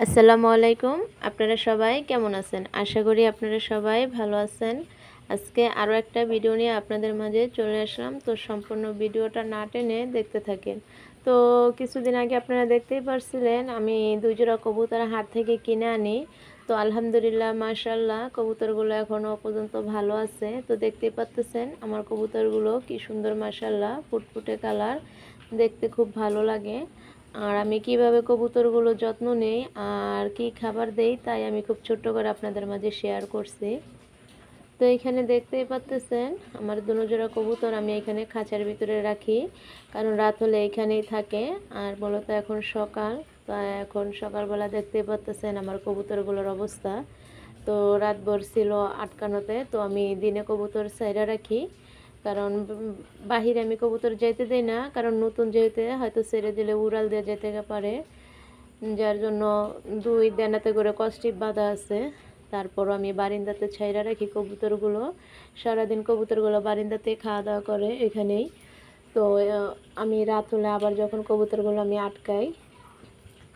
আসসালামু আলাইকুম। আপনারা সবাই কেমন আছেন? আশা করি আপনারা সবাই ভালো আছেন। আজকে আরও একটা ভিডিও নিয়ে আপনাদের মাঝে চলে আসলাম। তো সম্পূর্ণ ভিডিওটা না টেনে দেখতে থাকেন। তো কিছুদিন আগে আপনারা দেখতেই পারছিলেন আমি ২ জোড়া কবুতর হাট থেকে কিনে আনি। তো আলহামদুলিল্লাহ মাশাআল্লাহ কবুতরগুলো এখনও পর্যন্ত ভালো আছে। তো দেখতেই পারতেছেন আমার কবুতরগুলো কি সুন্দর মাশাআল্লাহ ফুটফুটে কালার, দেখতে খুব ভালো লাগে। আর আমি কিভাবে কবুতরগুলো যত্ন নেই আর কি খাবার দেই তাই আমি খুব ছোট্ট করে আপনাদের মাঝে শেয়ার করছি। তো এখানে দেখতেই পাচ্তেছেন আমার দুনো জোড়া কবুতর আমি এখানে খাঁচার ভিতরে রাখি, কারণ রাত হলে এখানেই থাকে। আর মূলত এখন সকাল, তো এখন সকালবেলা দেখতেই পাচ্তেছেন আমার কবুতরগুলোর অবস্থা। তো রাতভর ছিল আটকানোতে, তো আমি দিনে কবুতর সাইরা রাখি, কারণ বাহিরে আমি কবুতর যাইতে দেই না, কারণ নতুন যেহেতু হয়তো ছেড়ে দিলে উড়াল দিয়ে যেতে পারে, যার জন্য 2 দেনাতে করে কস্টিপ বাঁধা আছে। তারপরও আমি বারিন্দাতে ছাইরা রাখি কবুতরগুলো। সারাদিন কবুতরগুলো বারিন্দাতে খাওয়া দাওয়া করে এখানেই। তো আমি রাত হলে আবার যখন কবুতরগুলো আমি আটকাই,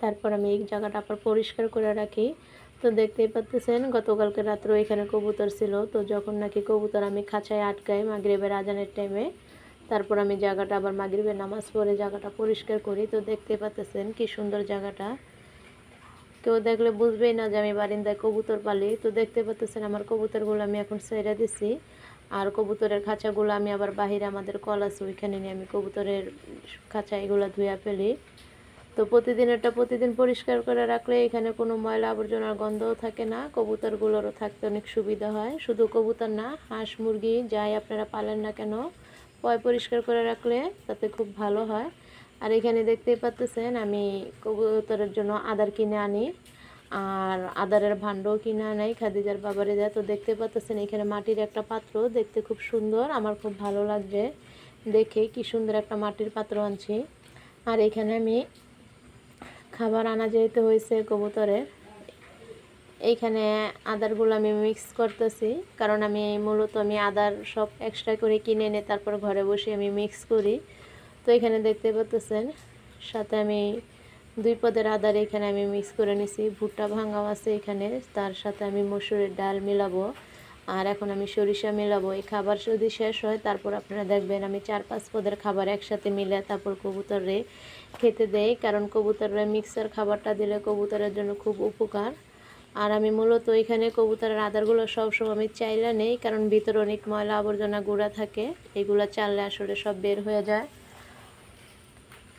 তারপর আমি এই জায়গাটা আবার পরিষ্কার করে রাখি। তো দেখতেই পাচ্ছেন গতকালকে রাত্রেও এখানে কবুতর ছিল। তো যখন নাকি কবুতর আমি খাঁচায় আটকাই মাগরিবের আজানের টাইমে, তারপর আমি জায়গাটা আবার মাগরিবের নামাজ পড়ে জায়গাটা পরিষ্কার করি। তো দেখতে পাচ্ছেন কি সুন্দর জায়গাটা, কেউ দেখলে বুঝবেই না যে আমি বারিন্দায় কবুতর পালি। তো দেখতে পাচ্ছেন আমার কবুতরগুলো আমি এখন ছেড়ে দিছি, আর কবুতরের খাঁচাগুলো আমি আবার বাহিরে আমাদের কল আছে ওইখানে নিয়ে আমি কবুতরের খাঁচা এগুলো ধুয়ে ফেলি। তো প্রতিদিনেরটা প্রতিদিন পরিষ্কার করে রাখলে এখানে কোনো ময়লা আবর্জনার গন্ধও থাকে না, কবুতরগুলোরও থাকতে অনেক সুবিধা হয়। শুধু কবুতর না, হাঁস মুরগি যাই আপনারা পালেন না কেন, পরিষ্কার করে রাখলে তাতে খুব ভালো হয়। আর এখানে দেখতেই পাচ্ছেন আমি কবুতরের জন্য আদার কিনে আনি, আর আদারের ভাণ্ডও কিনে আনাই খাদিজার বাবারে দেয়। তো দেখতে পাচ্ছেন এখানে মাটির একটা পাত্র, দেখতে খুব সুন্দর, আমার খুব ভালো লাগছে দেখে কি সুন্দর একটা মাটির পাত্র আনছি। আর এখানে আমি খাবার আনা যেতে হয়েছে কবুতরের, এইখানে আদারগুলো আমি মিক্স করতেছি, কারণ আমি মূলত আদার সব এক্সট্রা করে কিনে এনে তারপর ঘরে বসে আমি মিক্স করি। তো এখানে দেখতে পাচ্ছেন সাথে আমি 2 পদের আদার এখানে আমি মিক্স করে নিছি, ভুট্টা ভাঙাও আছে এখানে, তার সাথে আমি মসুরের ডাল মিলাবো, আর এখন আমি সরিষা মিলাবো। এই খাবার যদি শেষ হয় তারপর আপনারা দেখবেন আমি 4-5 পদের খাবার একসাথে মিলে তারপর কবুতরে খেতে দেই, কারণ কবুতরের মিক্সার খাবারটা দিলে কবুতরের জন্য খুব উপকার। আর আমি মূলত এখানে কবুতরের আদারগুলো সবসময় আমি চাইলে নেই, কারণ ভিতরে অনেক ময়লা আবর্জনা গুঁড়া থাকে, এগুলো চাললে আসলে সব বের হয়ে যায়।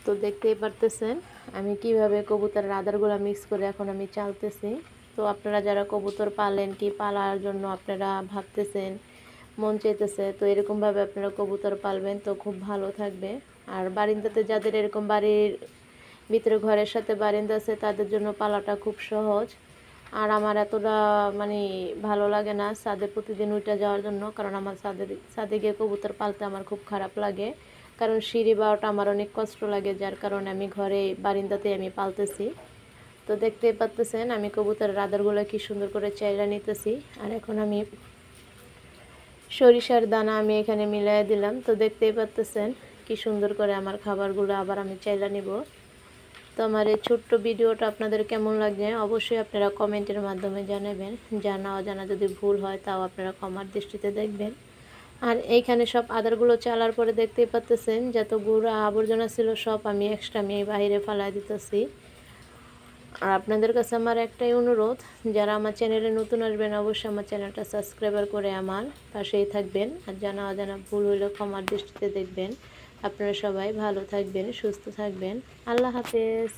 তো দেখতেই পারতেছেন আমি কিভাবে কবুতরের আদারগুলো মিক্স করে এখন আমি চালতেছি। তো আপনারা যারা কবুতর পালেন কি পালার জন্য আপনারা ভাবতেছেন, মন চাইতেছে, তো এরকমভাবে আপনারা কবুতর পালবেন তো খুব ভালো থাকবে। আর বারিন্দাতে যাদের এরকম বাড়ির ভিতরে ঘরের সাথে বারিন্দা আছে তাদের জন্য পালাটা খুব সহজ। আর আমার এতটা ভালো লাগে না ছাদে প্রতিদিন উঠে যাওয়ার জন্য, কারণ আমার ছাদে গিয়ে কবুতর পালতে আমার খুব খারাপ লাগে, কারণ সিঁড়ি বাওয়াটা আমার অনেক কষ্ট লাগে, যার কারণে আমি ঘরে বারিন্দাতে আমি পালতেছি। তো দেখতেই পাচ্ছেন আমি কবুতরের আদারগুলো কি সুন্দর করে চাইলা নিতেছি। আর এখন আমি সরিষার দানা আমি এখানে মিলাই দিলাম। তো দেখতেই পাচ্ছেন কি সুন্দর করে আমার খাবারগুলো আবার আমি চাইলা নিব। তো আমার এই ছোট্ট ভিডিওটা আপনাদের কেমন লাগছে অবশ্যই আপনারা কমেন্টের মাধ্যমে জানাবেন, জানা অজানা যদি ভুল হয় তাও আপনারা ক্ষমার দৃষ্টিতে দেখবেন। আর এইখানে সব আদারগুলো চালার পরে দেখতেই পাচ্ছেন যত গুঁড়া আবর্জনা ছিল সব আমি এক্সট্রা আমি বাইরে ফালাই দিতেছি। আর আপনাদের কাছে আমার একটাই অনুরোধ, যারা আমার চ্যানেলে নতুন আসবেন অবশ্যই আমার চ্যানেলটা সাবস্ক্রাইব করে আমার পাশেই থাকবেন, আর জানা অজানা ভুল হলে ক্ষমার দৃষ্টিতে দেখবেন। আপনারা সবাই ভালো থাকবেন, সুস্থ থাকবেন। আল্লাহ হাফেজ।